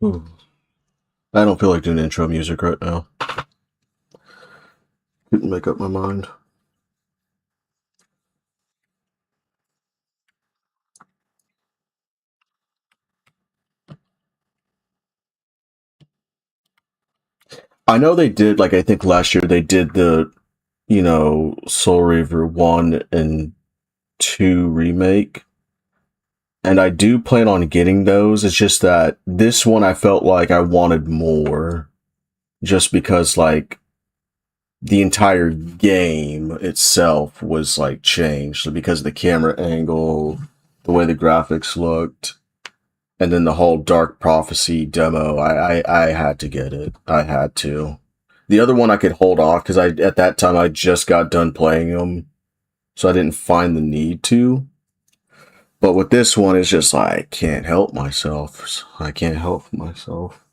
Ooh. I don't feel like doing intro music right now. Couldn't make up my mind. I know they did, like, I think last year they did the, Soul Reaver 1 and 2 remake. And I do plan on getting those. It's just that this one I felt like I wanted more. Just because, like, the entire game itself was, like, changed. So because of the camera angle, the way the graphics looked, and then the whole Dark Prophecy demo, I had to get it. I had to. The other one I could hold off because at that time I just got done playing them, so I didn't find the need to. But with this one, it's just like, I can't help myself. I can't help myself.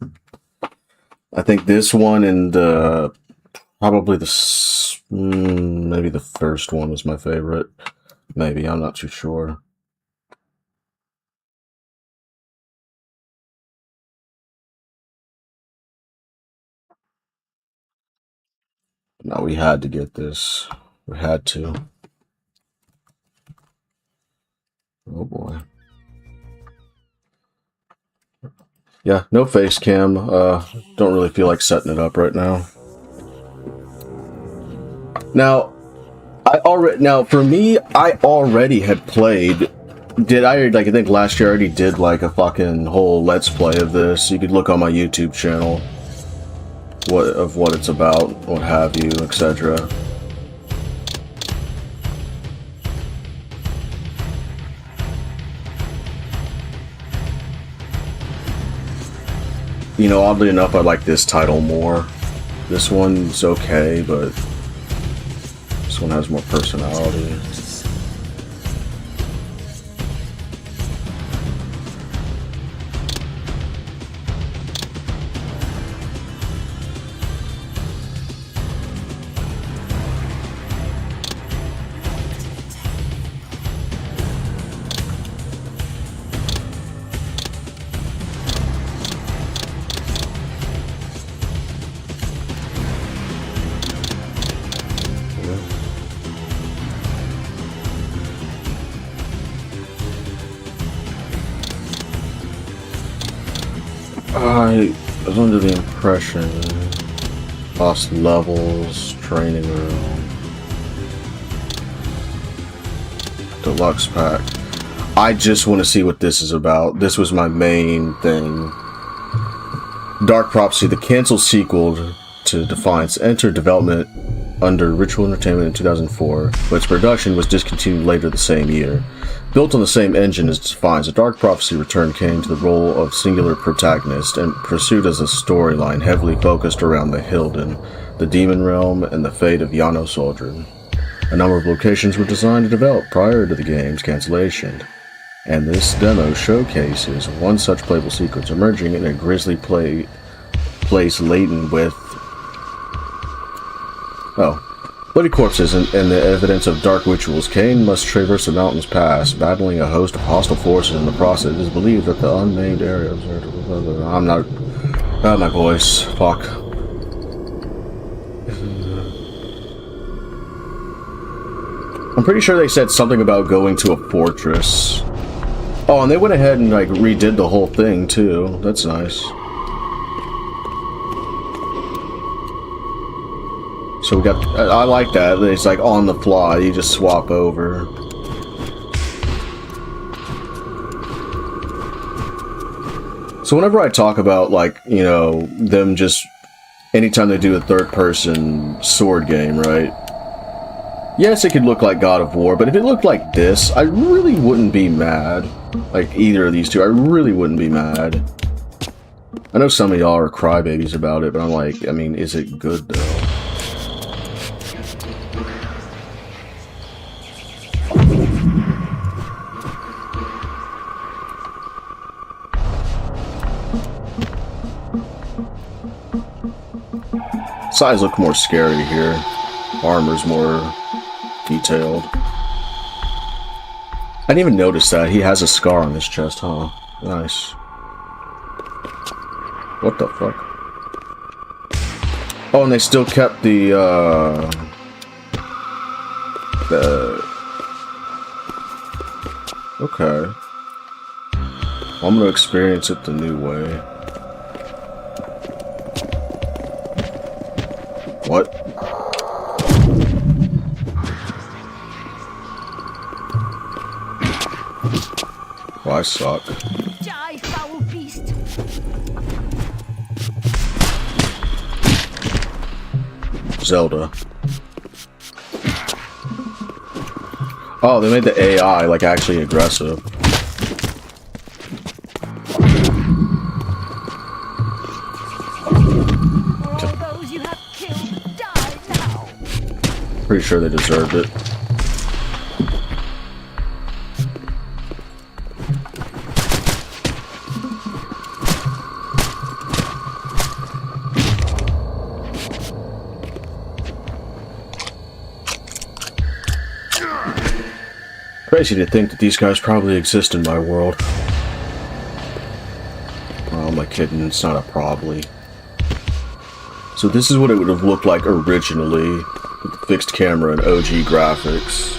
I think this one and probably maybe the first one was my favorite. Maybe, I'm not too sure. No, we had to get this. We had to. Oh boy. Yeah, no face cam. Don't really feel like setting it up right now. Now for me, I already had played. I think last year I already did like a fucking whole let's play of this. You could look on my YouTube channel what it's about, what have you, etc. Oddly enough, I like this title more. This one's okay, but this one has more personality. I was under the impression lost levels, training room, deluxe pack. I just want to see what this is about. This was my main thing. Dark Prophecy, the canceled sequel to Defiance, entered development under Ritual Entertainment in 2004, but its production was discontinued later the same year. Built on the same engine as Defiance, A Dark Prophecy returned Kain to the role of singular protagonist and pursued as a storyline heavily focused around the Hilden, the Demon Realm, and the fate of Yano Soldrin. A number of locations were designed and developed prior to the game's cancellation, and this demo showcases one such playable sequence emerging in a grisly place laden with bloody corpses and the evidence of dark rituals. Kain must traverse the mountain's pass, battling a host of hostile forces in the process. It is believed that the unnamed areas are... I'm not... my voice. Fuck. I'm pretty sure they said something about going to a fortress. Oh, and they went ahead and, like, redid the whole thing, too. That's nice. So we got, I like that, it's like on the fly, you just swap over. So whenever I talk about, like, them just, anytime they do a third-person sword game, right? Yes, it could look like God of War, but if it looked like this, I really wouldn't be mad. Like, either of these two, I really wouldn't be mad. I know some of y'all are crybabies about it, but I'm like, I mean, is it good, though? Sides look more scary here. Armor's more detailed. I didn't even notice that. He has a scar on his chest, huh? Nice. What the fuck? Oh, and they still kept the okay. I'm gonna experience it the new way. What? Oh, I suck. Die, foul beast! Zelda. Oh, they made the AI like actually aggressive. All those you have killed, die now! Pretty sure they deserved it. Crazy to think that these guys probably exist in my world. Oh, am I kidding? It's not a probably. So this is what it would have looked like originally, with the fixed camera and OG graphics.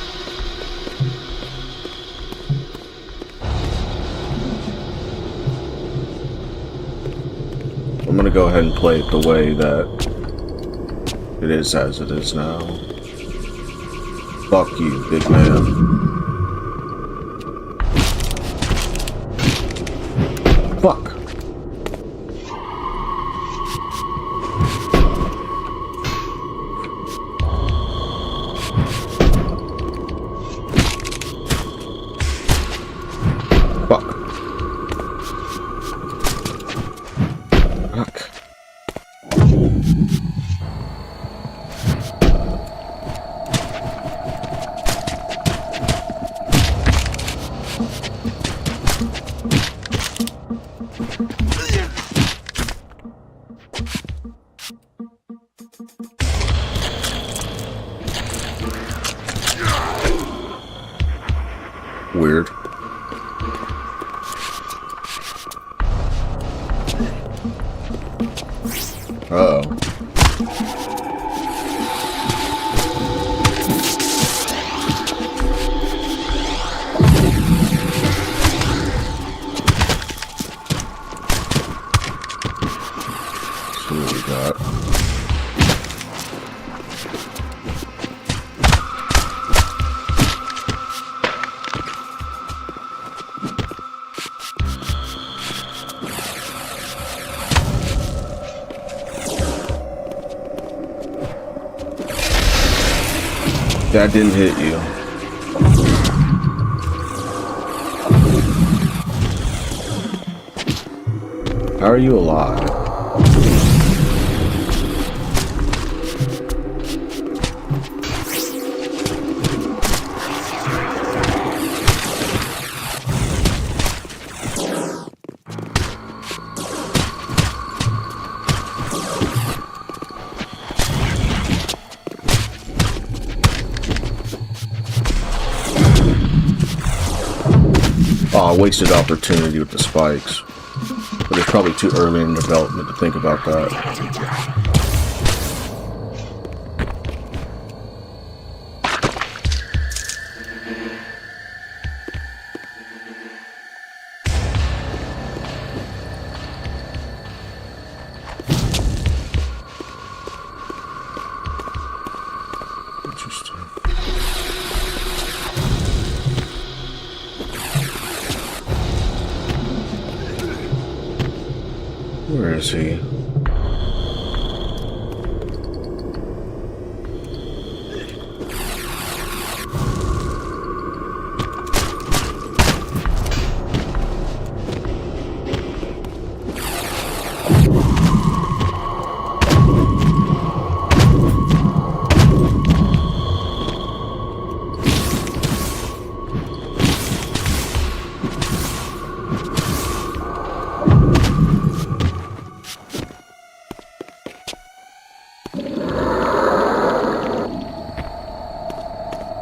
I'm gonna go ahead and play it the way that it is as it is now. Fuck you, big man. Fuck. Fuck. Fuck. Weird. Uh-oh. See what we got. That didn't hit you. How are you alive? Oh, wasted opportunity with the spikes. But it's probably too early in development to think about that. Interesting. Where is he?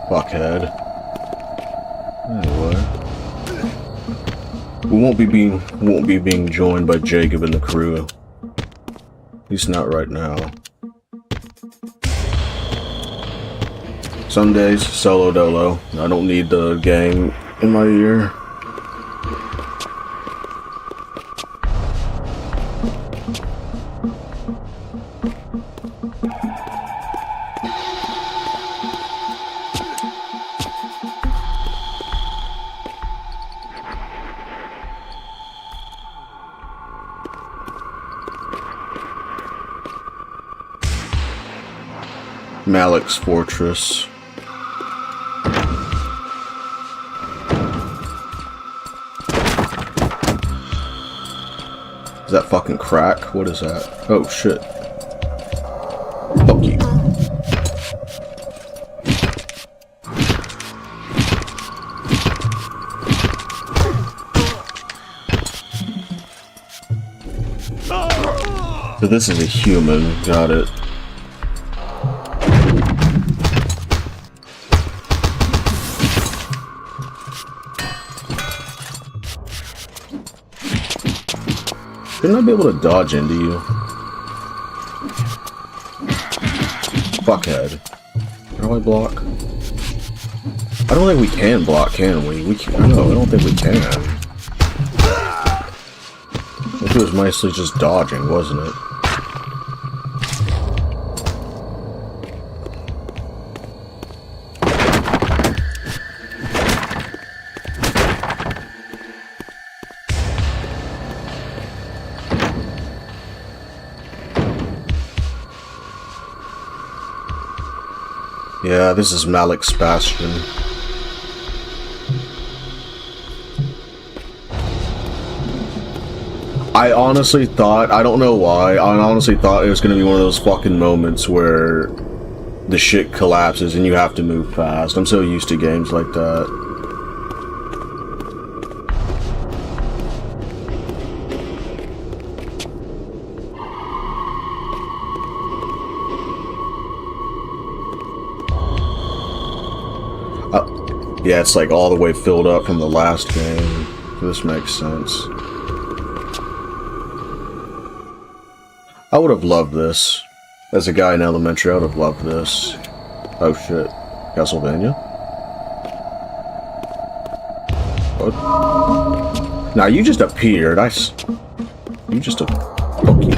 Fuckhead. Anyway, we won't be being joined by Jacob and the crew At least not right now. Some days, solo dolo. I don't need the gang in my ear. Malik's Fortress. Is that fucking crack? What is that? Oh shit. Fuck you. So this is a human, got it. Shouldn't I be able to dodge into you? Fuckhead. How do I block? I don't think we can block, can we? No, I don't think we can. It was mostly just dodging, wasn't it? Yeah, this is Malik's Bastion. I honestly thought, I don't know why, I honestly thought it was going to be one of those fucking moments where the shit collapses and you have to move fast. I'm so used to games like that. Yeah, it's like all the way filled up from the last game. This makes sense. I would have loved this. As a guy in elementary, I would have loved this. Oh shit. Castlevania? What? Now you just appeared. You just fuck you.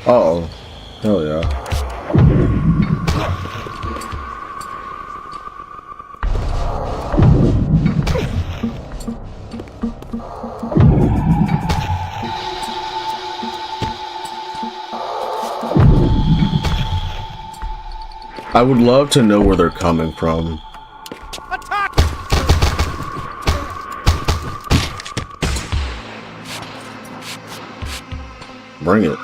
Uh-oh. Hell yeah. I would love to know where they're coming from. Attack! Bring it.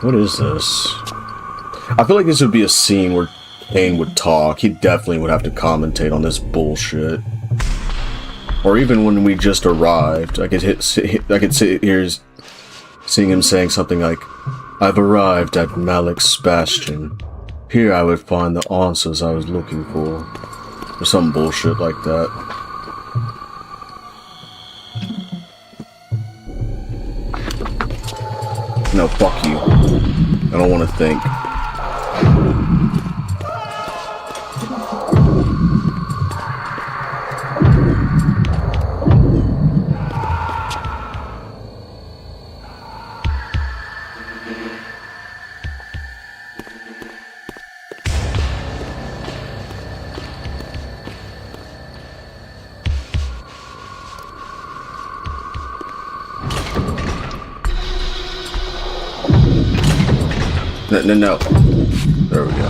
What is this? I feel like this would be a scene where Kain would talk. He definitely would have to commentate on this bullshit. Or even when we just arrived, I could sit here seeing him saying something like, "I've arrived at Malik's Bastion. Here I would find the answers I was looking for." Or some bullshit like that. No, fuck you. I don't want to think. No. There we go.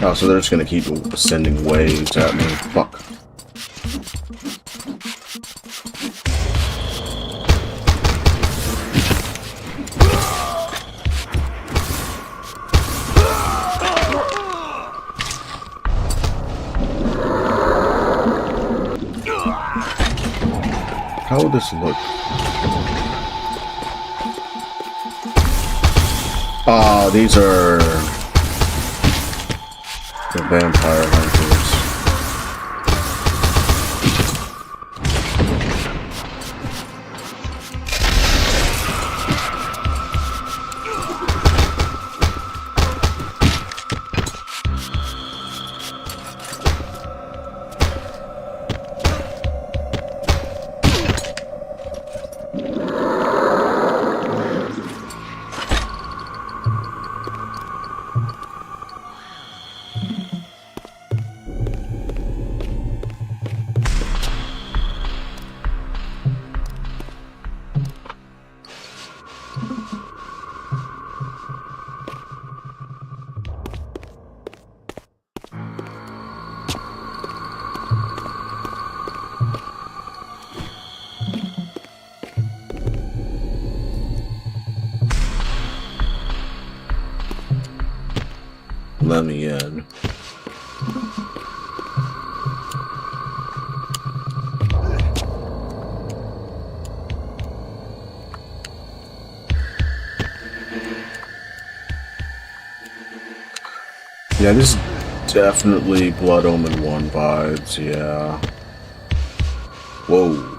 Oh, so they're just gonna keep sending waves at me. Fuck. How would this look? Oh, these are the vampire hunters. Let me in. Yeah, this is definitely Blood Omen 1 vibes, yeah. Whoa.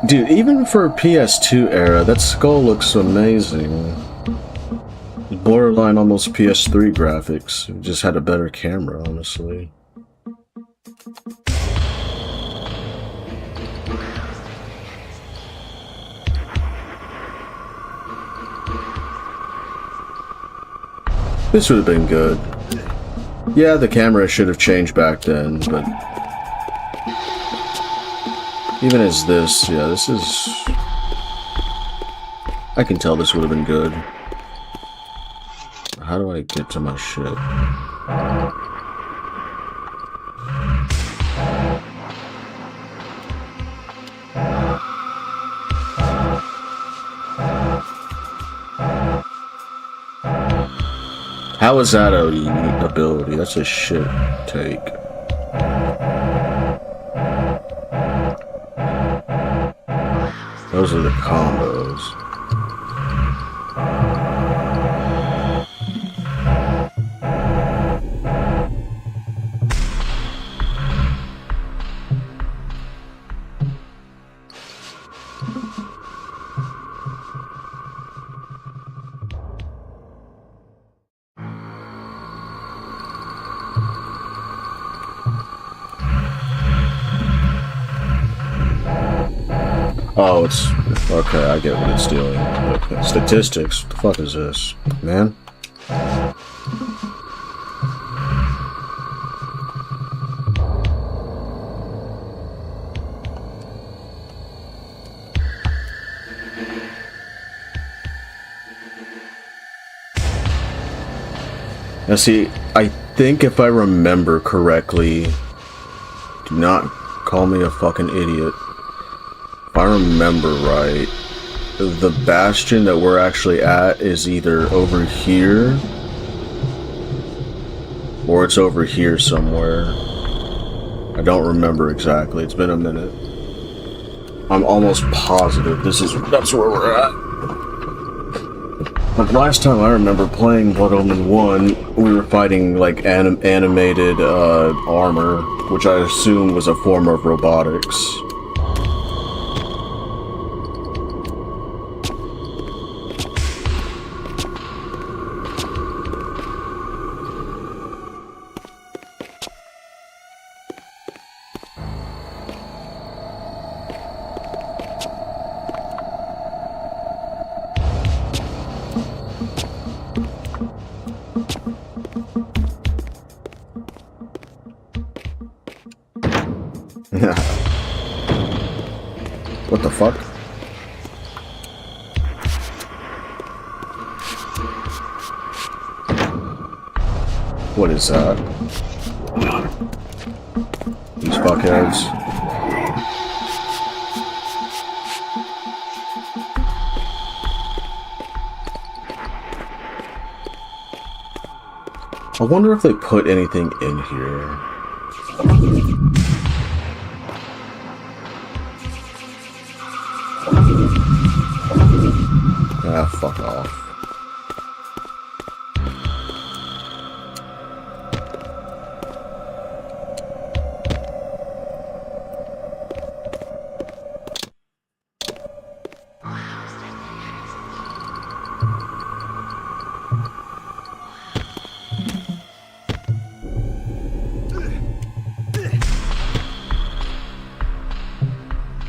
Dude, even for a PS2 era, that skull looks amazing. Borderline almost PS3 graphics. It just had a better camera, honestly. This would have been good. Yeah, the camera should have changed back then, but even as this, yeah, this is... I can tell this would have been good. How do I get to my shit? How is that a unique ability? That's a shit take. Those are the combos. Oh, it's... okay, I get what it's doing. Okay. Statistics? What the fuck is this? Man? Now see, I think if I remember correctly... Do not call me a fucking idiot. If I remember right, the bastion that we're actually at is either over here or it's over here somewhere. I don't remember exactly. It's been a minute. I'm almost positive that's where we're at. Like last time I remember playing Blood Omen 1, we were fighting like animated armor, which I assume was a form of robotics. What the fuck? What is that? These fuckheads. I wonder if they put anything in here. Ah, fuck off.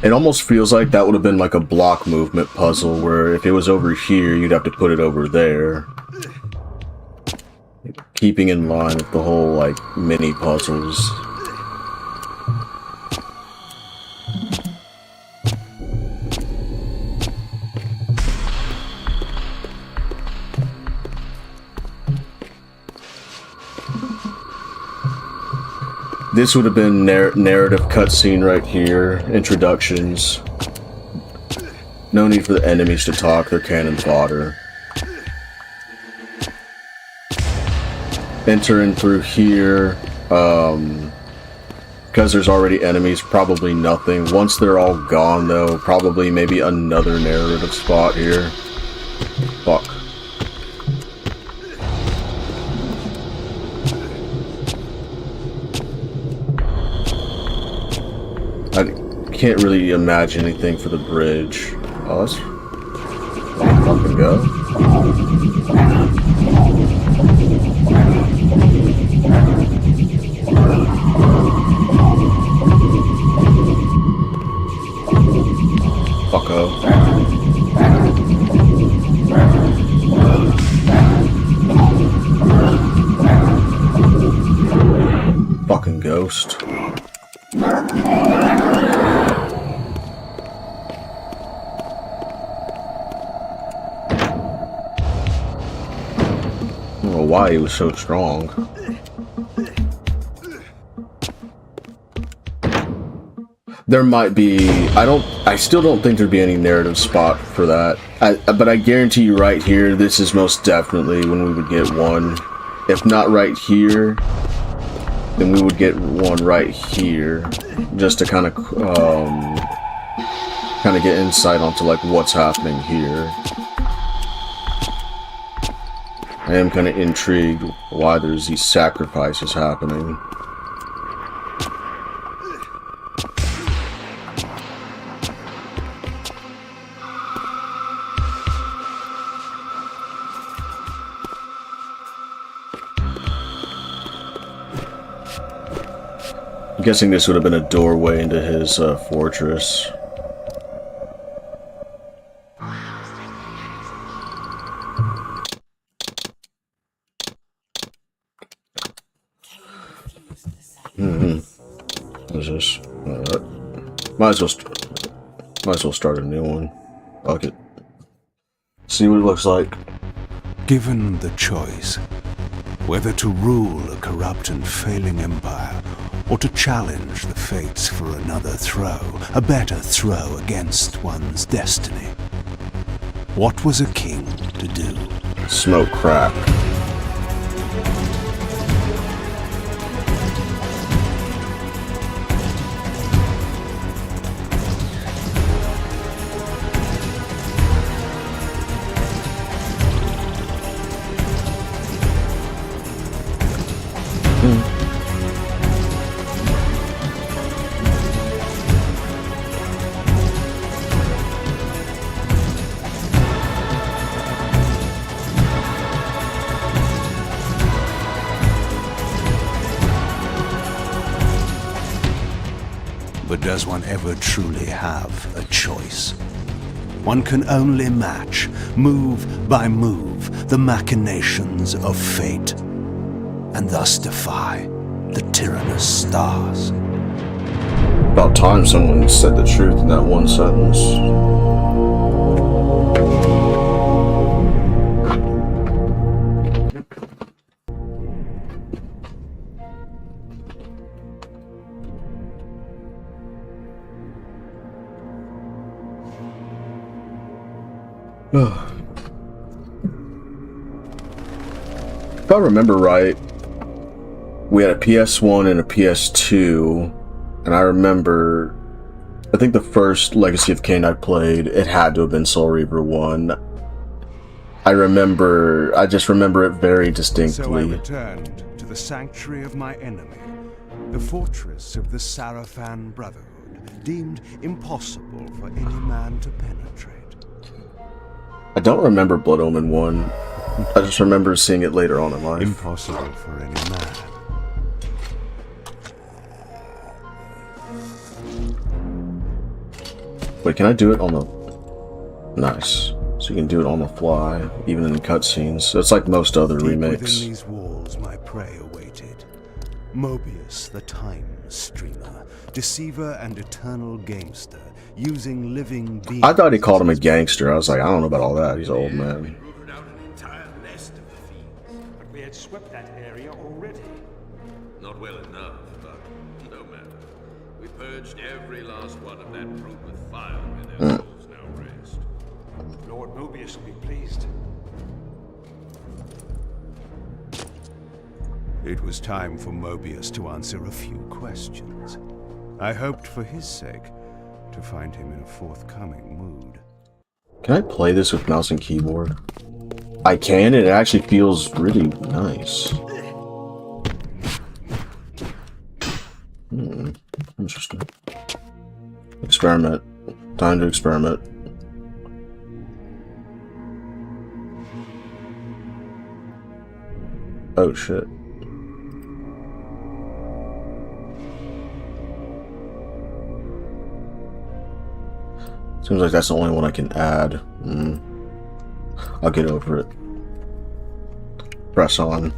It almost feels like that would have been like a block movement puzzle, where if it was over here, you'd have to put it over there. Keeping in line with the whole, like, mini puzzles. This would have been narrative cutscene right here. Introductions. No need for the enemies to talk, they're cannon fodder. Enter in through here. Because there's already enemies, probably nothing. Once they're all gone though, probably maybe another narrative spot here. Fuck. I can't really imagine anything for the bridge. Oh, let's fucking go. Fucko. Fucking ghost. I don't know why he was so strong. There might be, I still don't think there'd be any narrative spot for that. But I guarantee you right here, this is most definitely when we would get one. If not right here, then we would get one right here. Just to kind of get insight onto like what's happening here. I am kind of intrigued why there's these sacrifices happening. I'm guessing this would have been a doorway into his fortress. What is this? Might as well start a new one. Fuck it. See what it looks like. Given the choice, whether to rule a corrupt and failing empire, or to challenge the fates for another throw, a better throw against one's destiny, what was a king to do? Smoke crack. does one ever truly have a choice? One can only match, move by move, the machinations of fate, and thus defy the tyrannous stars. About time someone said the truth in that one sentence. If I remember right, we had a PS1 and a PS2, and I remember, I think the first Legacy of Kain I played, it had to have been Soul Reaver 1. I just remember it very distinctly. So I returned to the sanctuary of my enemy, the fortress of the Sarafan Brotherhood, deemed impossible for any man to penetrate. I don't remember Blood Omen 1. I just remember seeing it later on in life. Impossible for any man. Wait, can I do it on the... Nice. So you can do it on the fly, even in the cutscenes. So it's like most other remakes. Within these walls, my prey awaited. Mobius, the time streamer, deceiver and eternal gamester, using living beings. I thought he called him a gangster. I was like, I don't know about all that. He's an old man. Rooted out an entire nest of the fiends. But we had swept that area already. Not well enough, but no matter. We purged every last one of that brood with fire, and their souls now rest. Lord Mobius will be pleased. It was time for Mobius to answer a few questions. I hoped for his sake to find him in a forthcoming mood. Can I play this with mouse and keyboard? I can, and it actually feels really nice. Interesting. Experiment. Time to experiment. Oh shit. Seems like that's the only one I can add. I'll get over it. Press on.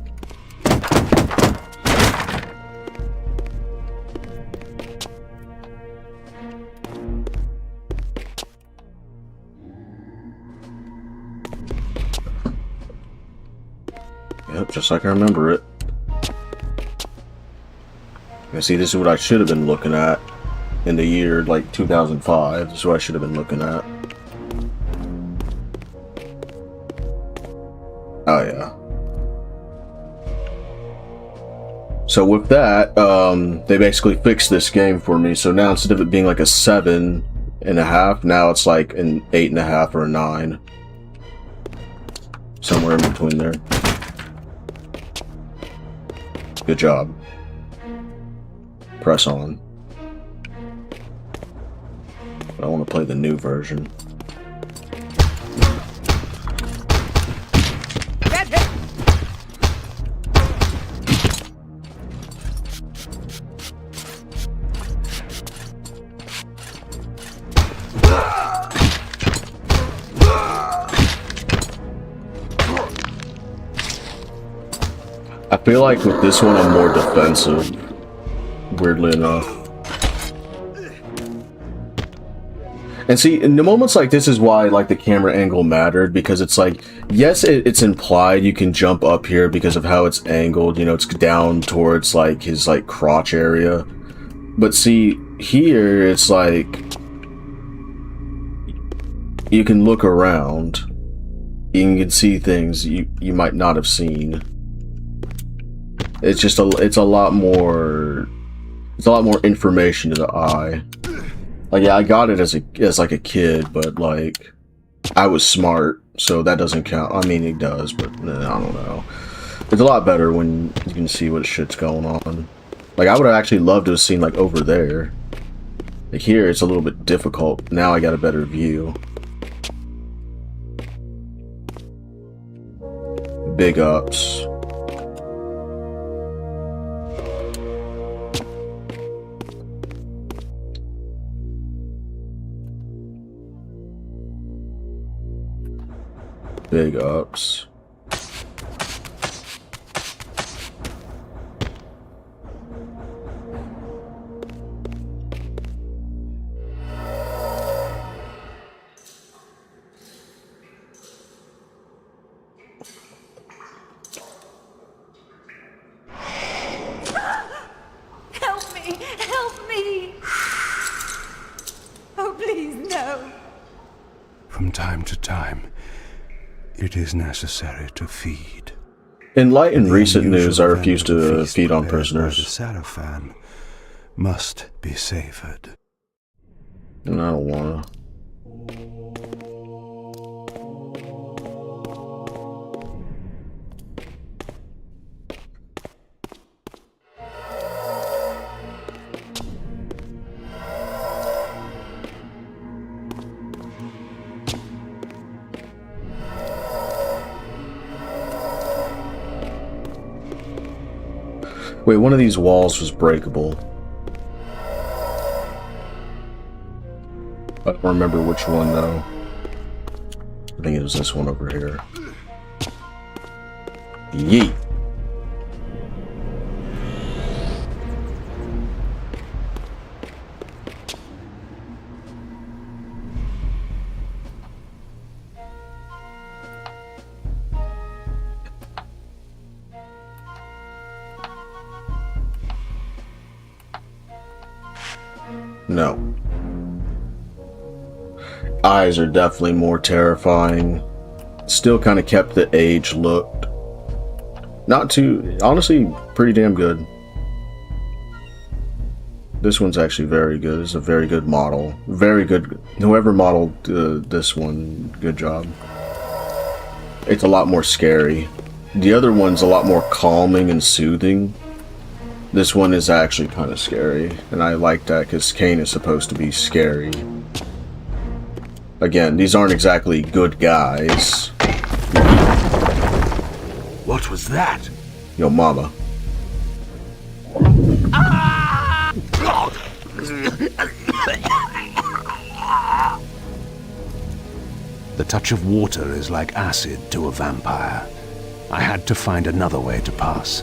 Yep, just like I remember it. You see, this is what I should have been looking at in the year like 2005. This is what I should have been looking at. Oh yeah. So with that, they basically fixed this game for me. So now instead of it being like a 7.5, now it's like an 8.5 or a 9. Somewhere in between there. Good job. Press on. I want to play the new version. I feel like with this one I'm more defensive, weirdly enough. And see, in the moments like this is why like the camera angle mattered, because it's like, yes, it's implied you can jump up here because of how it's angled, you know, it's down towards like his like crotch area. But see, here it's like you can look around, you can see things you might not have seen. It's just it's a lot more information to the eye. Like, yeah, I got it as like a kid, but like I was smart, so that doesn't count. I mean, it does, but I don't know. It's a lot better when you can see what shit's going on. Like, I would have actually loved to have seen like over there. Like here, it's a little bit difficult. Now I got a better view. Big ups. Big ups. Help me! Help me! Oh, please, no. From time to time, it is necessary to feed. In light and The recent unusual news, I event refuse of the to feast feed on prepared by prisoners. The Sarafan must be savored. And I don't wanna. Wait, one of these walls was breakable. I don't remember which one though. I think it was this one over here. Yeet. No. Eyes are definitely more terrifying. Still kind of kept the age looked. Not too, honestly, pretty damn good. This one's actually very good. It's a very good model. Very good. Whoever modeled this one, good job. It's a lot more scary. The other one's a lot more calming and soothing. This one is actually kind of scary, and I like that because Kain is supposed to be scary. Again, these aren't exactly good guys. What was that? Yo, mama. The touch of water is like acid to a vampire. I had to find another way to pass.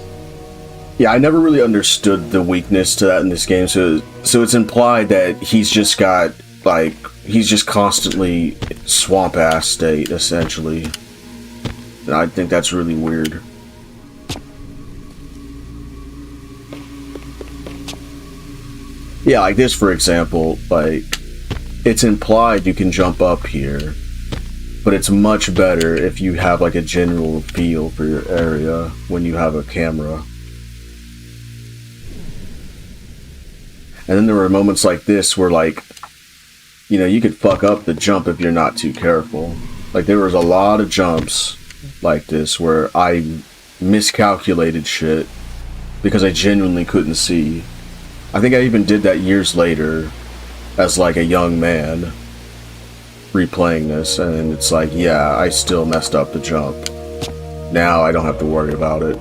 Yeah, I never really understood the weakness to that in this game, so it's implied that he's just got, like, he's just constantly swamp-ass state, essentially. And I think that's really weird. Yeah, like this, for example, like, it's implied you can jump up here, but it's much better if you have, like, a general feel for your area when you have a camera. And then there were moments like this where, like, you know, you could fuck up the jump if you're not too careful. Like, there was a lot of jumps like this where I miscalculated shit because I genuinely couldn't see. I think I even did that years later as, like, a young man replaying this, and it's like, yeah, I still messed up the jump. Now I don't have to worry about it.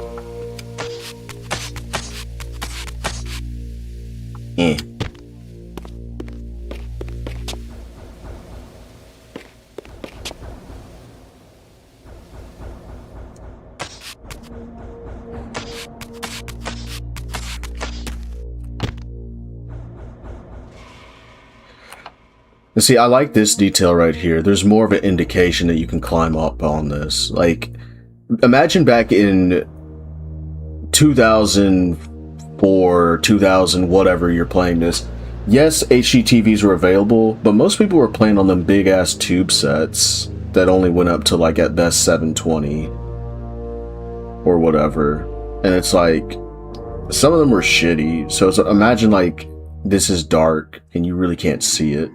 And see, I like this detail right here. There's more of an indication that you can climb up on this. Like, imagine back in 2004, 2000, whatever you're playing this. Yes, HDTVs were available, but most people were playing on them big-ass tube sets that only went up to, like, at best 720 or whatever. And it's like, some of them were shitty. So imagine, like, this is dark and you really can't see it.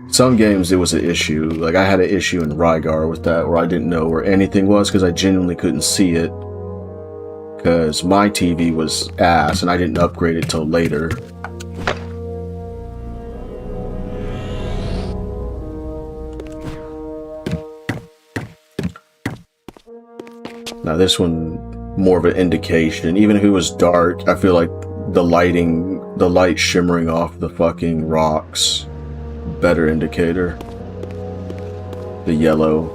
Some games it was an issue. Like, I had an issue in Rygar with that where I didn't know where anything was because I genuinely couldn't see it. Because my TV was ass and I didn't upgrade it till later. Now this one, more of an indication. Even if it was dark, I feel like the light shimmering off the fucking rocks, better indicator. The yellow.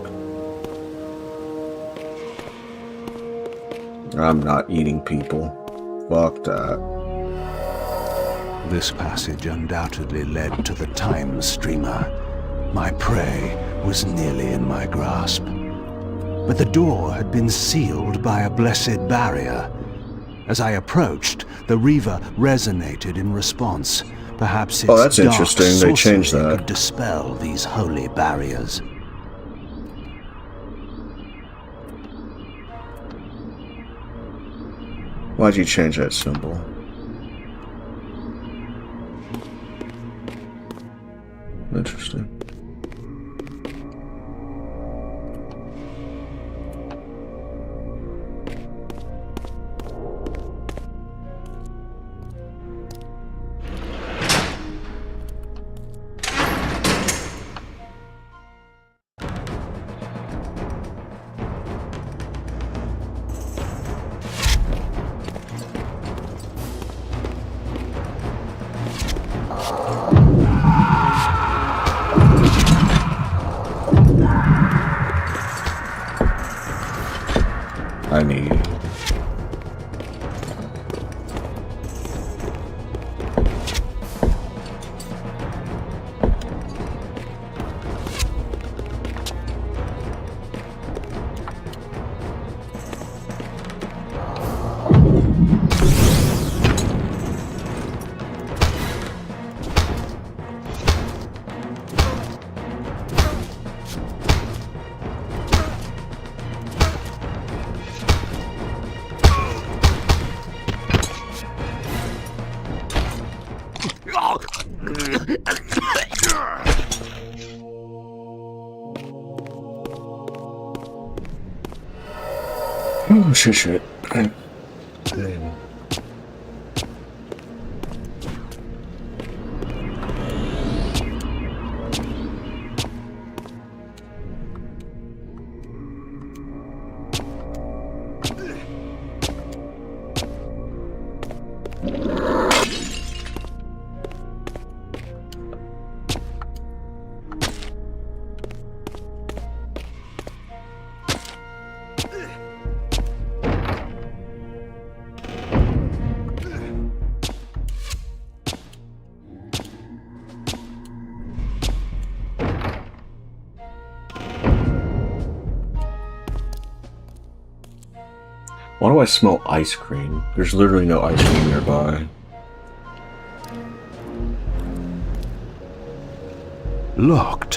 I'm not eating people. Fuck that. This passage undoubtedly led to the time streamer. My prey was nearly in my grasp. But the door had been sealed by a blessed barrier. As I approached, the Reaver resonated in response. Perhaps its that's dark interesting. They changed sorcery that. could dispel these holy barriers. Why'd you change that symbol? Interesting. I need. Oh, shit. Why do I smell ice cream? There's literally no ice cream nearby. Locked.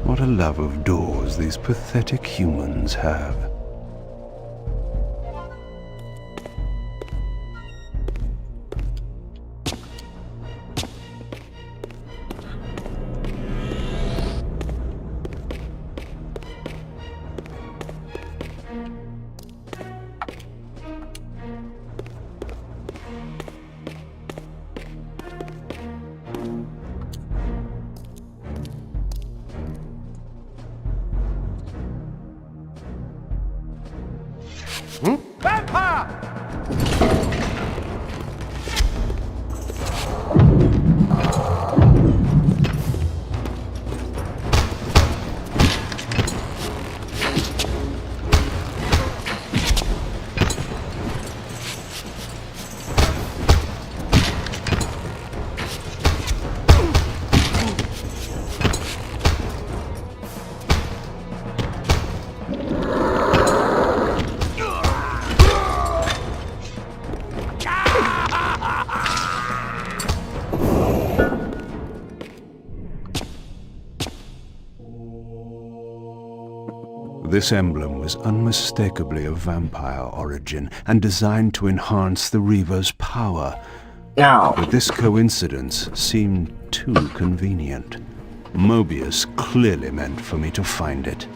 What a love of doors these pathetic humans have. This emblem was unmistakably of vampire origin and designed to enhance the Reaver's power. Now, But this coincidence seemed too convenient. Mobius clearly meant for me to find it.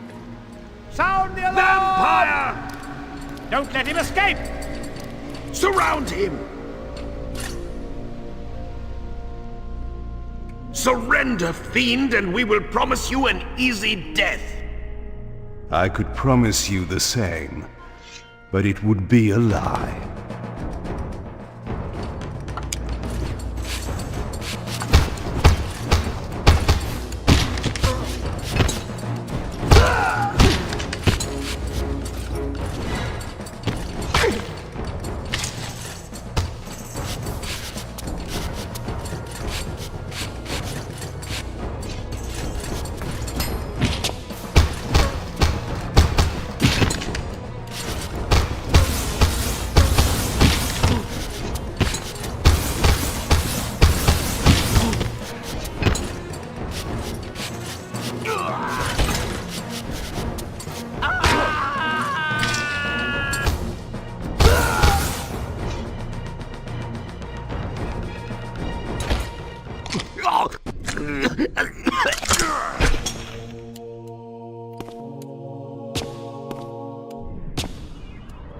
Sound the alarm! Vampire! Don't let him escape! Surround him! Surrender, fiend, and we will promise you an easy death. I could promise you the same, but it would be a lie.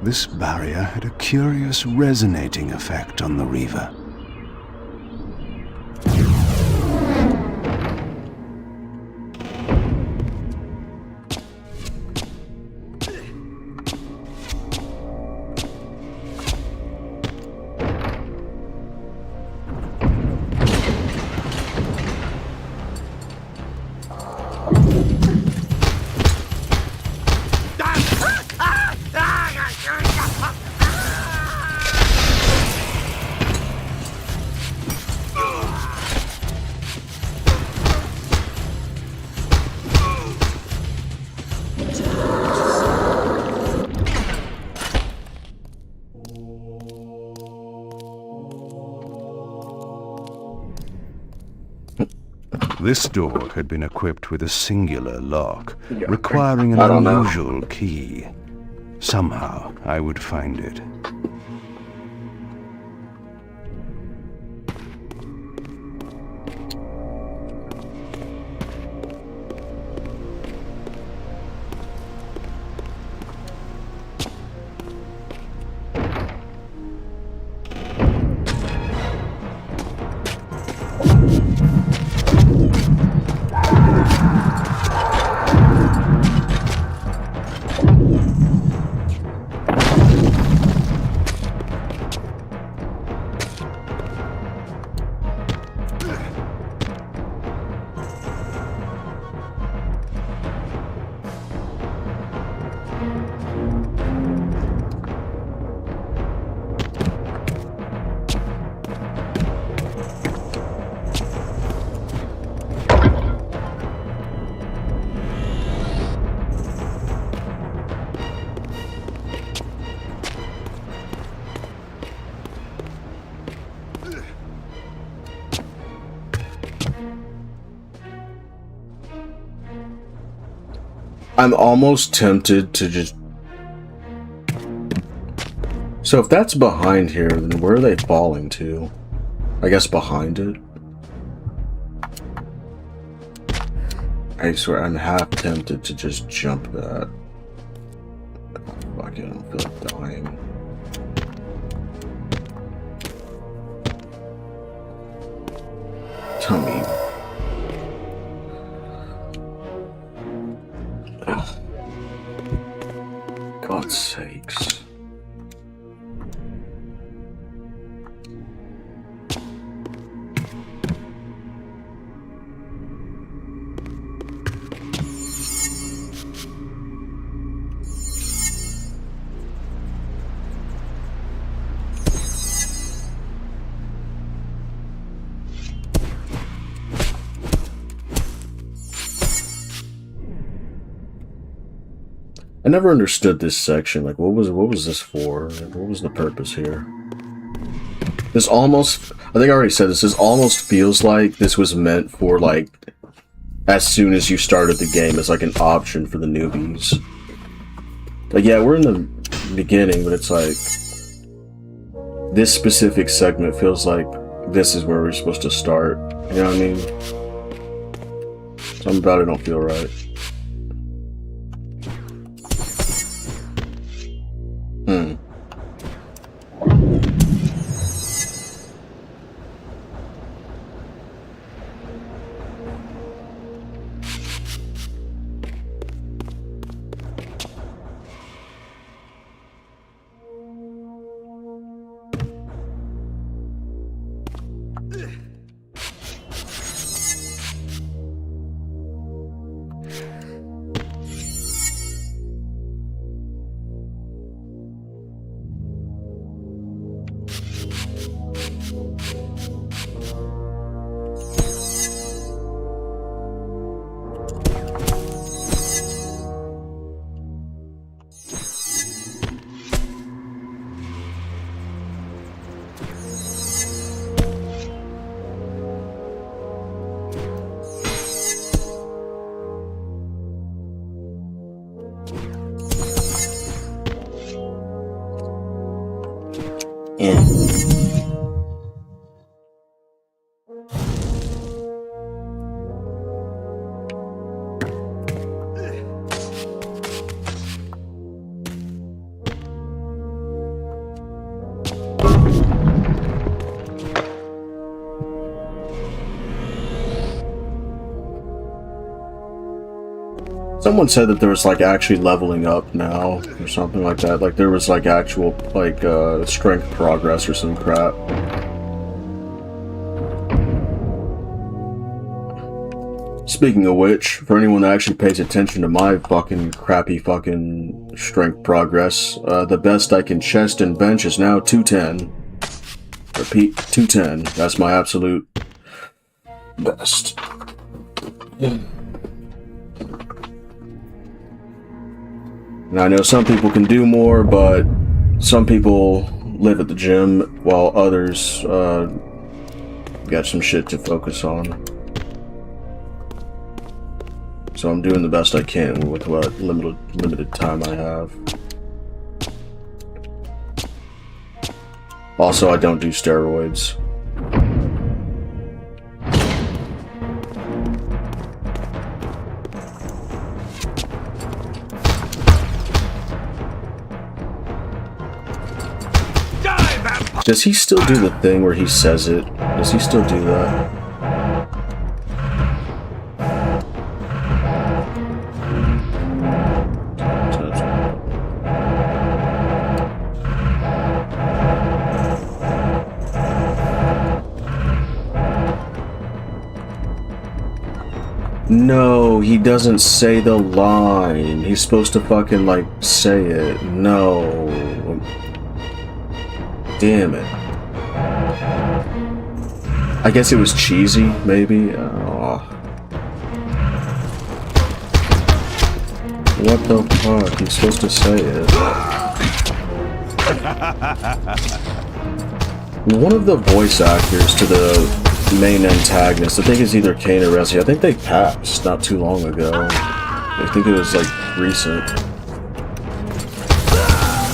This barrier had a curious resonating effect on the Reaver. This door had been equipped with a singular lock, requiring an I don't know. unusual key. Somehow, I would find it. I'm almost tempted to just... So if that's behind here, then where are they falling to? I guess behind it? I swear, I'm half tempted to just jump that. Oh, fuck it, I don't feel like dying. Tell me. Ugh. God's sakes. I never understood this section. Like, what was this for? Like, what was the purpose here? This almost, I think I already said this. This almost feels like this was meant for, like, as soon as you started the game, as like an option for the newbies. Like, yeah, we're in the beginning, but it's like this specific segment feels like this is where we're supposed to start. You know what I mean? Something about it don't feel right. Someone said that there was like actually leveling up now or something like that. Like there was like actual like strength progress or some crap. Speaking of which, for anyone that actually pays attention to my fucking crappy fucking strength progress, the best I can chest and bench is now 210. Repeat, 210. That's my absolute best. And I know some people can do more, but some people live at the gym while others got some shit to focus on. So I'm doing the best I can with what limited time I have. Also, I don't do steroids. Does he still do the thing where he says it? Does he still do that? No, he doesn't say the line. He's supposed to fucking, like, say it. No. Damn it. I guess it was cheesy, maybe? Oh. What the fuck? He's supposed to say it. One of the voice actors to the main antagonist, I think it's either Kain or Resi, I think they passed not too long ago. I think it was like recent.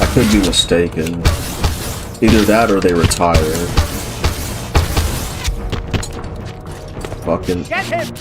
I could be mistaken. Either that or they retired. Fucking. Get him!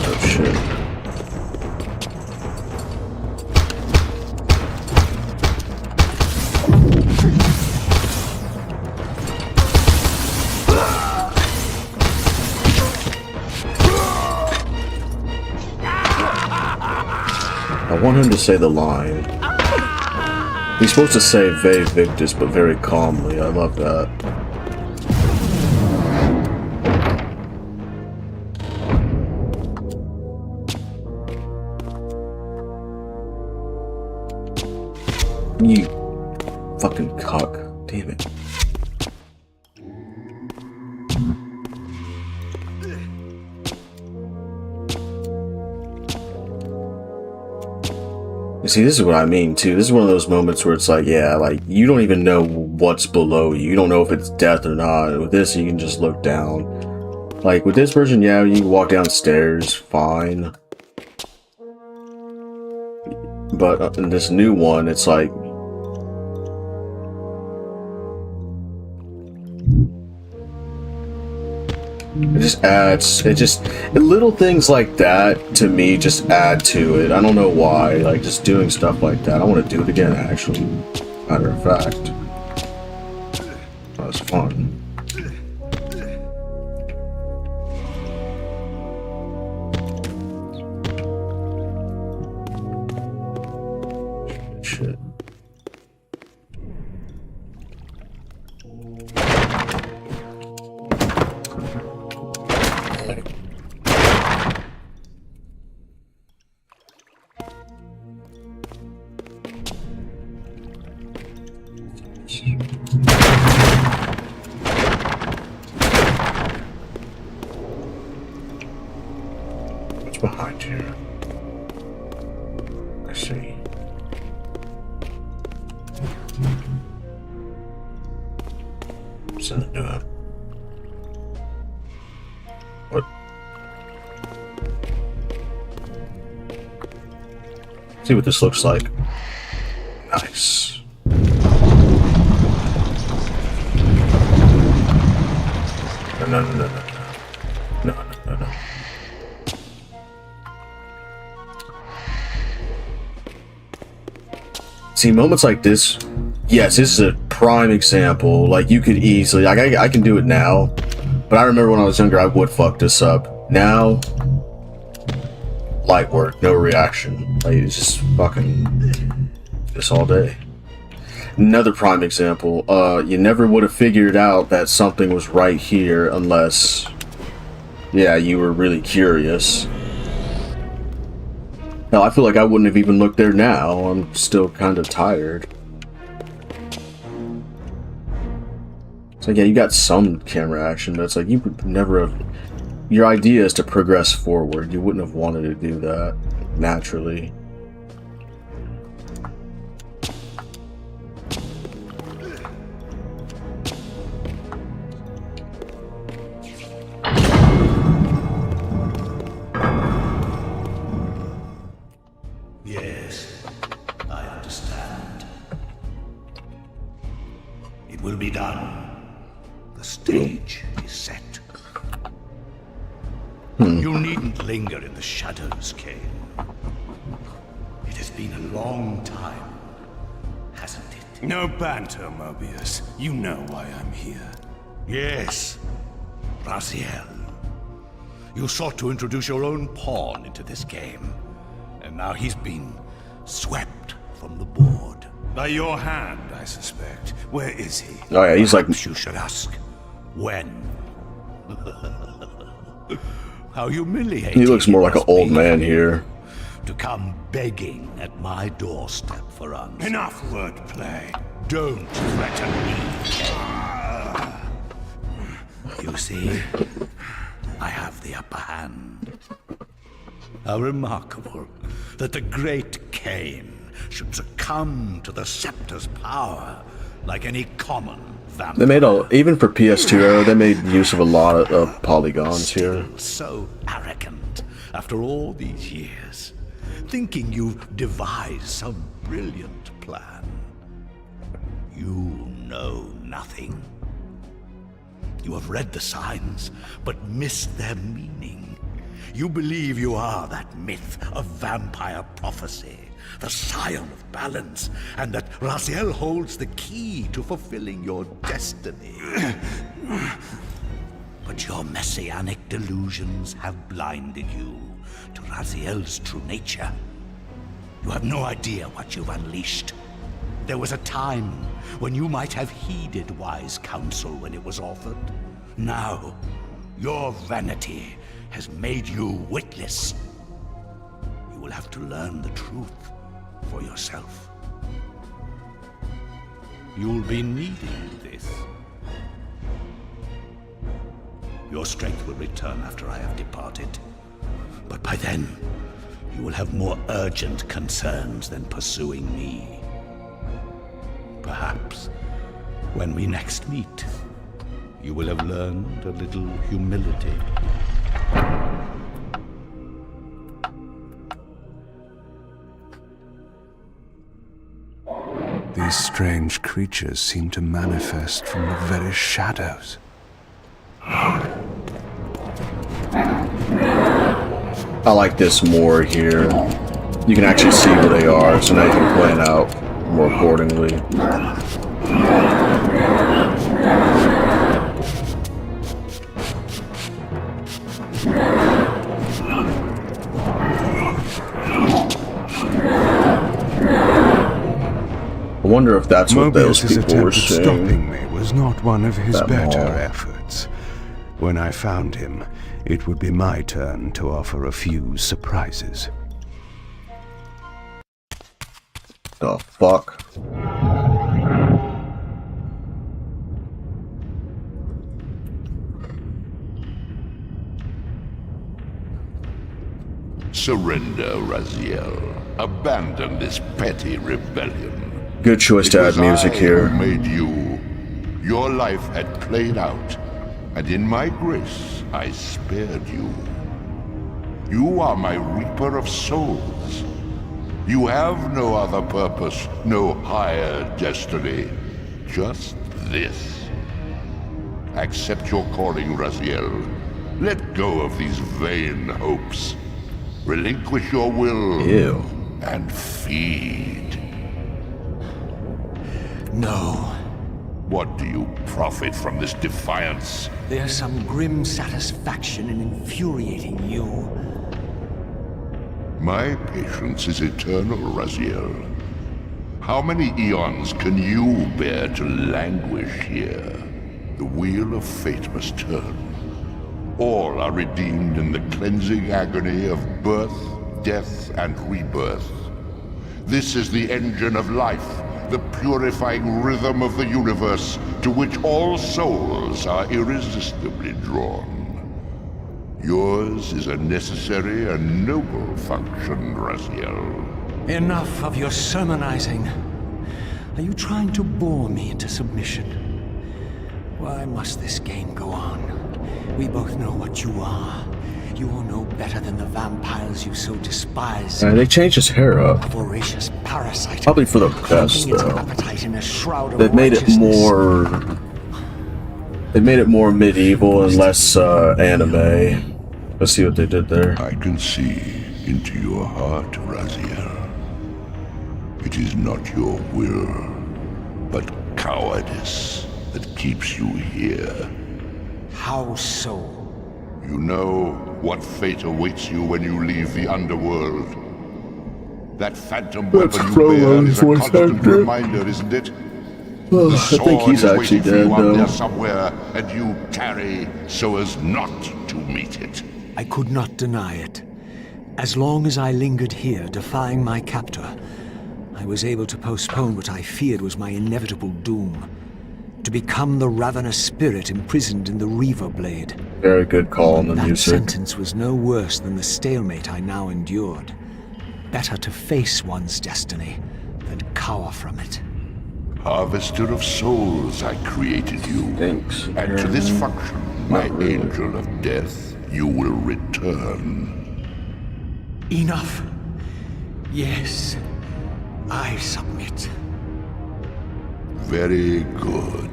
Oh shit. I want him to say the line. He's supposed to say Ve Victus, but very calmly. I love that. You fucking cock. Damn it. See, this is what I mean, too. This is one of those moments where it's like, yeah, like, you don't even know what's below you. You don't know if it's death or not. With this, you can just look down. Like, with this version, yeah, you can walk downstairs, fine. But in this new one, it's like... It just adds, little things like that, to me, just add to it. I don't know why, like, just doing stuff like that. I want to do it again, actually. Matter of fact. That was fun. Shit. What's behind here? I see. What's in the door? What? See what this looks like. Nice. No. See, moments like this, yes, this is a prime example. Like, you could easily, like, I can do it now, but I remember when I was younger, I would fuck this up. Now, light work, no reaction. Like, it's just fucking this all day. Another prime example, you never would have figured out that something was right here unless, yeah, you were really curious. Hell, I feel like I wouldn't have even looked there now. I'm still kind of tired. It's like, yeah, you got some camera action, but it's like, you would never have... Your idea is to progress forward. You wouldn't have wanted to do that naturally. Yes, I understand. It will be done. The stage is set. You needn't linger in the shadows, Kain. It has been a long time, hasn't it? No banter, Mobius. You know why I'm here. Yes, Raziel. You sought to introduce your own pawn into this game, and now he's been swept from the board. By your hand, I suspect. Where is he? Oh yeah, he's like... Perhaps you should ask, when? How humiliating. He looks more like an it must old be man here. to come begging at my doorstep for answers. Enough wordplay. Don't threaten me. You see, I have the upper hand. How remarkable that the great Kain should succumb to the scepter's power like any common vampire. They made even for PS2 era, they made use of a lot of polygons here. So arrogant after all these years, thinking you've devised some brilliant plan. You know nothing. You have read the signs, but missed their meaning. You believe you are that myth of vampire prophecy, the scion of balance, and that Raziel holds the key to fulfilling your destiny. But your messianic delusions have blinded you to Raziel's true nature. You have no idea what you've unleashed. There was a time when you might have heeded wise counsel when it was offered. Now, your vanity has made you witless. You will have to learn the truth for yourself. You'll be needing this. Your strength will return after I have departed. But by then, you will have more urgent concerns than pursuing me. Perhaps, when we next meet, you will have learned a little humility. These strange creatures seem to manifest from the very shadows. I like this more here. You can actually see where they are, so now you can plan out more accordingly. I wonder if that's what those Mobius's people were attempt at saying. stopping me was not one of his That better mall. efforts. When I found him, it would be my turn to offer a few surprises. The fuck? Surrender, Raziel. Abandon this petty rebellion. Good choice to add music here. I made you. Your life had played out, and in my grace, I spared you. You are my reaper of souls. You have no other purpose, no higher destiny. Just this. Accept your calling, Raziel. Let go of these vain hopes. Relinquish your will. Ew. And feed. No. What do you profit from this defiance? There's some grim satisfaction in infuriating you. My patience is eternal, Raziel. How many eons can you bear to languish here? The wheel of fate must turn. All are redeemed in the cleansing agony of birth, death, and rebirth. This is the engine of life, the purifying rhythm of the universe, to which all souls are irresistibly drawn. Yours is a necessary and noble function, Raziel. Enough of your sermonizing. Are you trying to bore me into submission? Why must this game go on? We both know what you are. You are no better than the vampires you so despise. They changed his hair up. A voracious parasite. Probably for the best, its though. appetite in a shroud of They've made it more. They made it more medieval and less anime. Let's see what they did there. I can see into your heart, Raziel. It is not your will, but cowardice that keeps you here. How so? You know what fate awaits you when you leave the underworld. That phantom weapon you bear is a constant reminder, isn't it? I think he's actually dead, though. though. Somewhere, and you tarry so as not to meet it. I could not deny it. As long as I lingered here, defying my captor, I was able to postpone what I feared was my inevitable doom. To become the ravenous spirit imprisoned in the Reaver Blade. Very good call on the that music. That sentence was no worse than the stalemate I now endured. Better to face one's destiny than cower from it. Harvester of souls, I created you. Thanks. And to this function, my angel of death, you will return. Enough. Yes, I submit. Very good.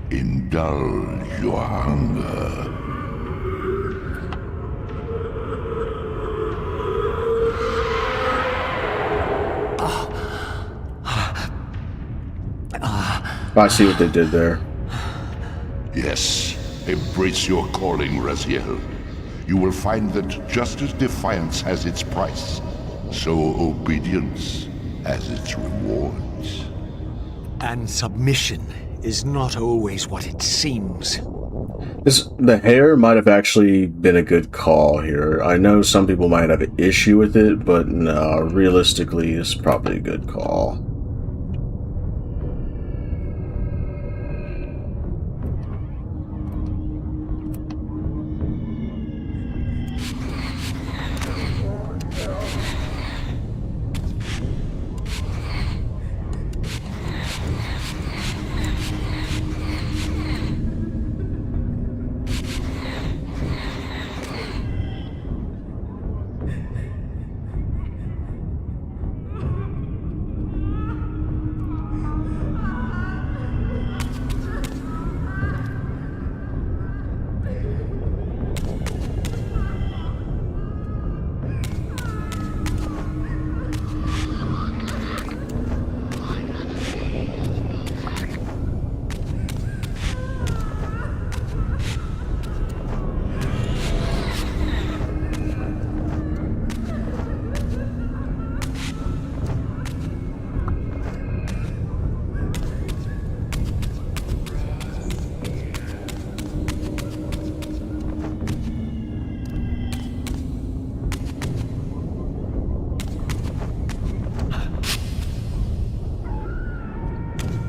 Indulge your hunger. I see what they did there. Yes, embrace your calling, Raziel. You will find that just as defiance has its price, so obedience has its rewards. And submission is not always what it seems. The hair might have actually been a good call here. I know some people might have an issue with it, but no, realistically, it's probably a good call.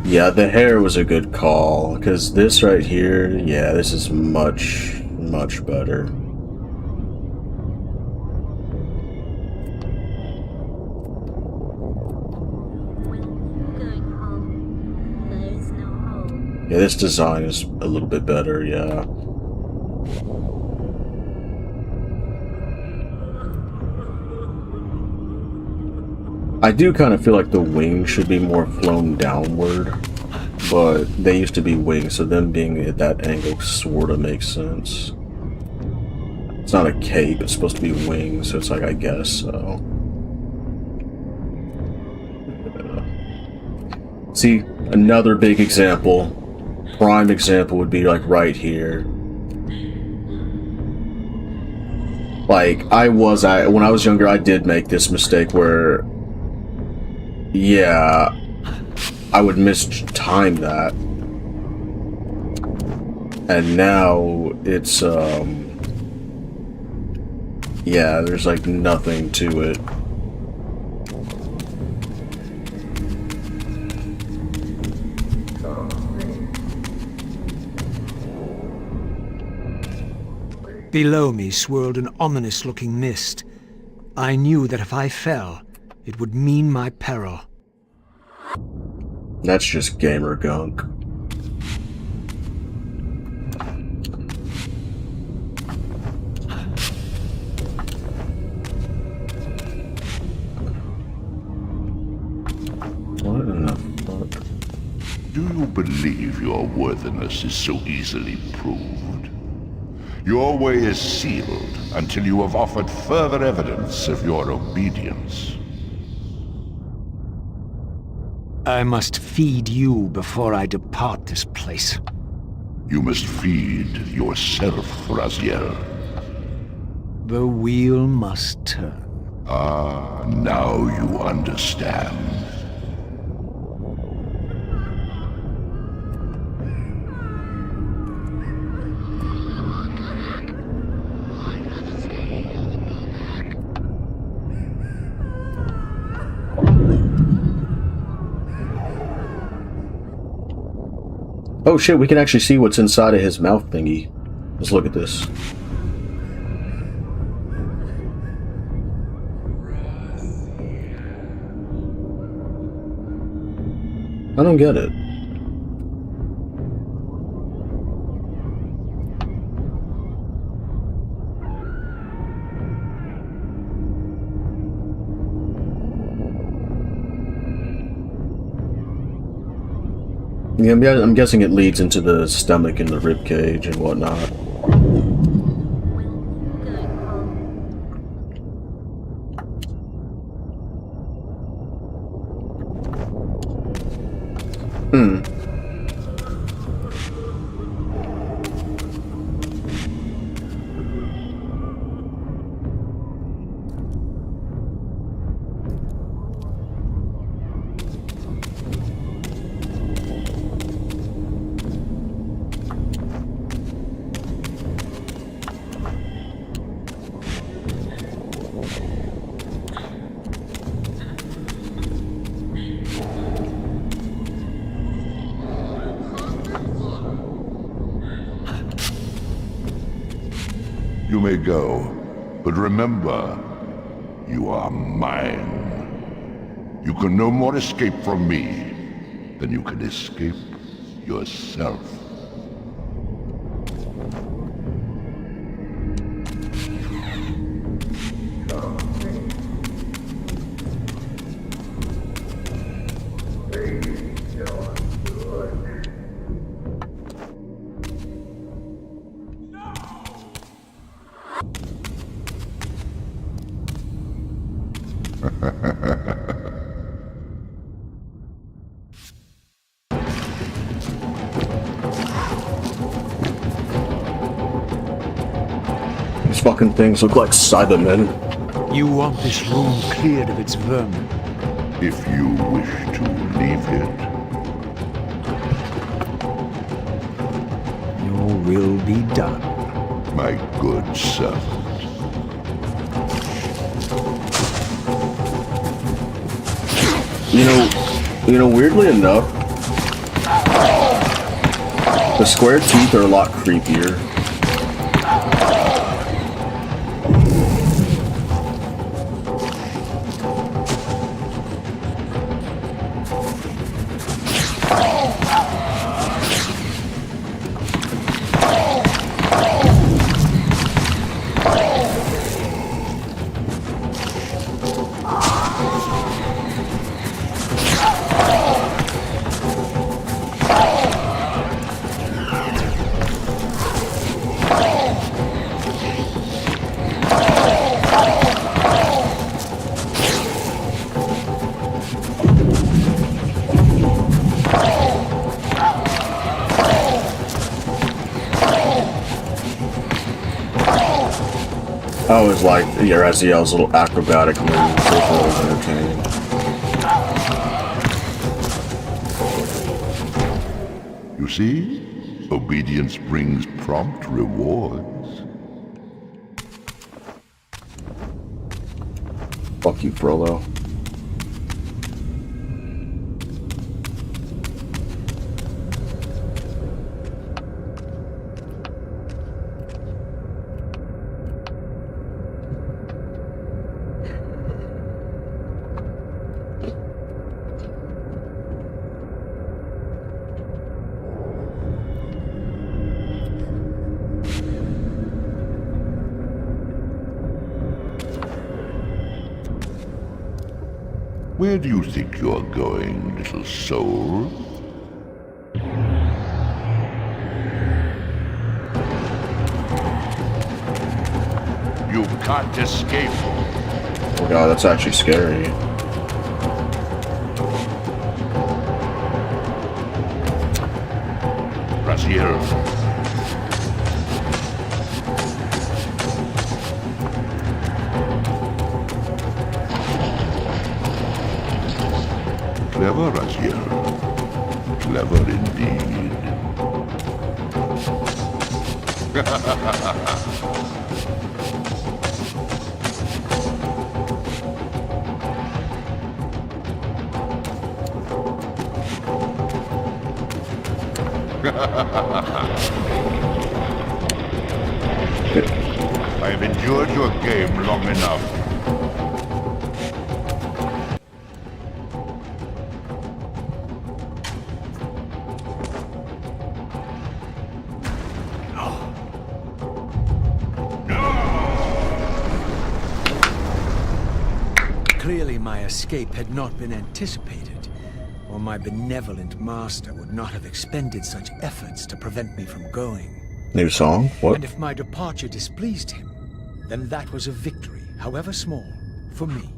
Yeah, the hair was a good call, because this right here, yeah, this is much, much better. Yeah, this design is a little bit better, yeah. I do kind of feel like the wings should be more flown downward, but they used to be wings, so them being at that angle sort of makes sense. It's not a cape, it's supposed to be wings, so it's like, I guess so. Yeah. See, another big example, prime example would be like right here. Like, when I was younger, I did make this mistake where, yeah, I would mistime that. And now it's, yeah, there's like nothing to it. Below me swirled an ominous-looking mist. I knew that if I fell, it would mean my peril. That's just gamer gunk. What in the fuck? Do you believe your worthiness is so easily proved? Your way is sealed until you have offered further evidence of your obedience. I must feed you before I depart this place. You must feed yourself, Raziel. The wheel must turn. Ah, now you understand. Oh shit, we can actually see what's inside of his mouth thingy. Let's look at this. I don't get it. Yeah, I'm guessing it leads into the stomach and the rib cage and whatnot. You may go, but remember, you are mine. You can no more escape from me than you can escape yourself. These fucking things look like Cybermen. You want this room cleared of its vermin. If you wish to leave it, Your will be done. my good servant. You know, weirdly enough, the square teeth are a lot creepier. I always like Raziel's little acrobatic moves. Those are always entertaining. You see? Obedience brings prompt rewards. Fuck you, Frollo. Where do you think you're going, little soul? You can't escape. Oh god, that's actually scary. Raziel. Clever, Raziel. Clever indeed. I have endured your game long enough. Clearly my escape had not been anticipated, or my benevolent master would not have expended such efforts to prevent me from going. New song? What? And if my departure displeased him, then that was a victory, however small, for me.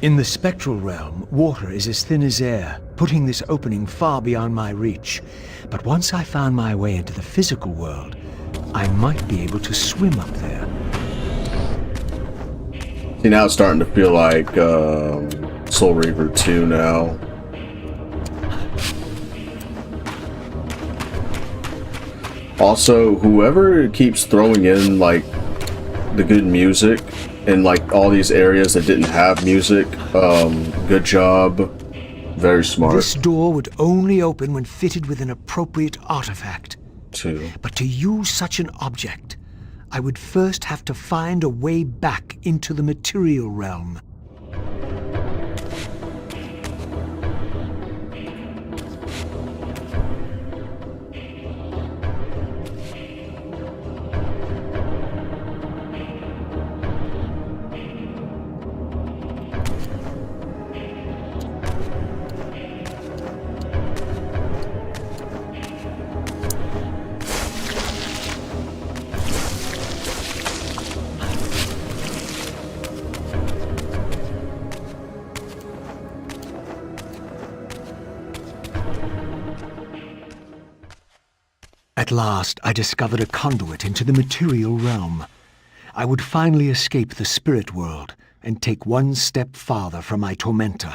In the spectral realm, water is as thin as air, putting this opening far beyond my reach. But once I found my way into the physical world, I might be able to swim up there. See, now it's starting to feel like Soul Reaver 2 now. Also, whoever keeps throwing in like the good music in like all these areas that didn't have music, good job. Very smart. This door would only open when fitted with an appropriate artifact. Too. But to use such an object, I would first have to find a way back into the material realm. At last, I discovered a conduit into the material realm. I would finally escape the spirit world and take one step farther from my tormentor.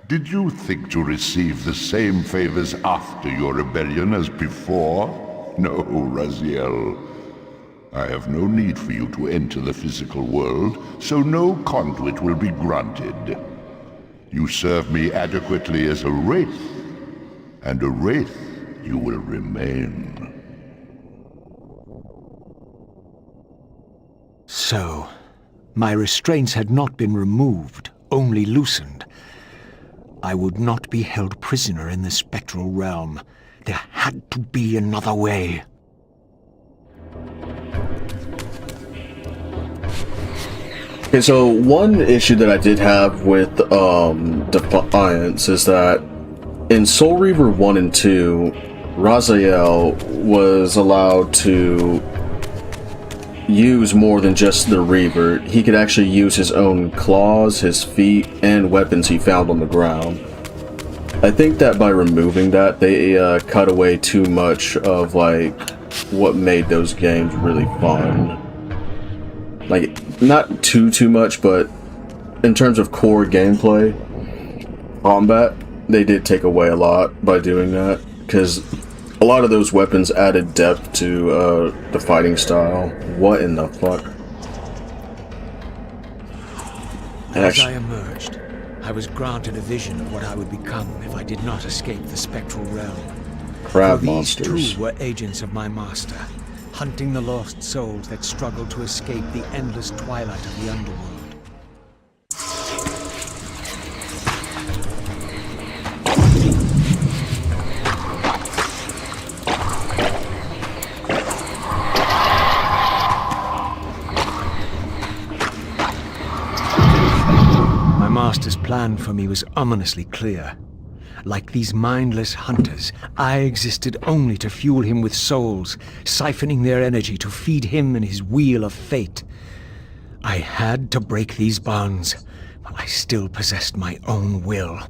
Did you think to receive the same favors after your rebellion as before? No, Raziel. I have no need for you to enter the physical world, so no conduit will be granted. You serve me adequately as a wraith, and a wraith you will remain. So, my restraints had not been removed, only loosened. I would not be held prisoner in the spectral realm. There had to be another way. Okay, so one issue that I did have with Defiance is that in Soul Reaver 1 and 2, Raziel was allowed to use more than just the Reaver. He could actually use his own claws, his feet, and weapons he found on the ground. I think that by removing that, they cut away too much of like what made those games really fun. Like, not too much, but in terms of core gameplay, combat, they did take away a lot by doing that, because a lot of those weapons added depth to the fighting style. What in the fuck? As I emerged, I was granted a vision of what I would become if I did not escape the spectral realm. Crab For these monsters. too were agents of my master, hunting the lost souls that struggled to escape the endless twilight of the underworld. My master's plan for me was ominously clear. Like these mindless hunters, I existed only to fuel him with souls, siphoning their energy to feed him and his wheel of fate. I had to break these bonds, while I still possessed my own will.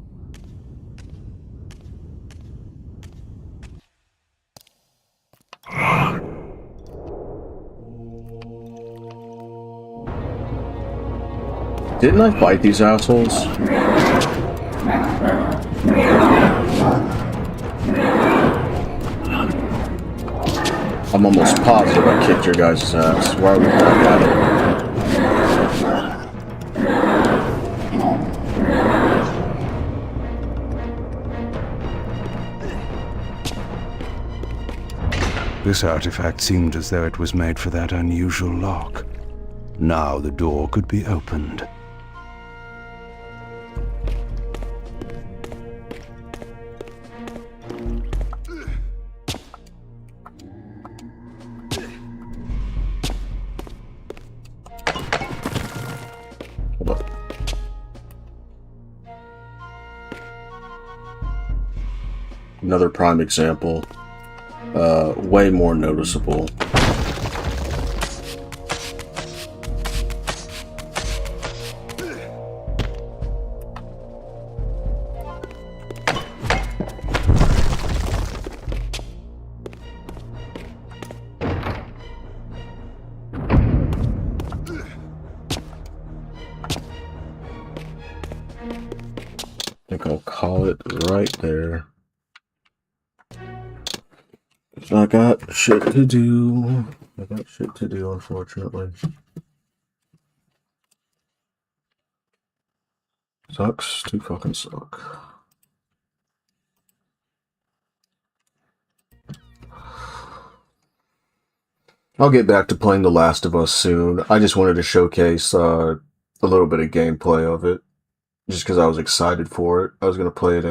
Didn't I fight these assholes? I'm almost positive I kicked your guys' ass. Why are we back at it? This artifact seemed as though it was made for that unusual lock. Now the door could be opened. Hold up. Another prime example. Way more noticeable. I think I'll call it right there. I got shit to do. Unfortunately. Sucks to fucking suck. I'll get back to playing The Last of Us soon. I just wanted to showcase a little bit of gameplay of it. Just because I was excited for it. I was going to play it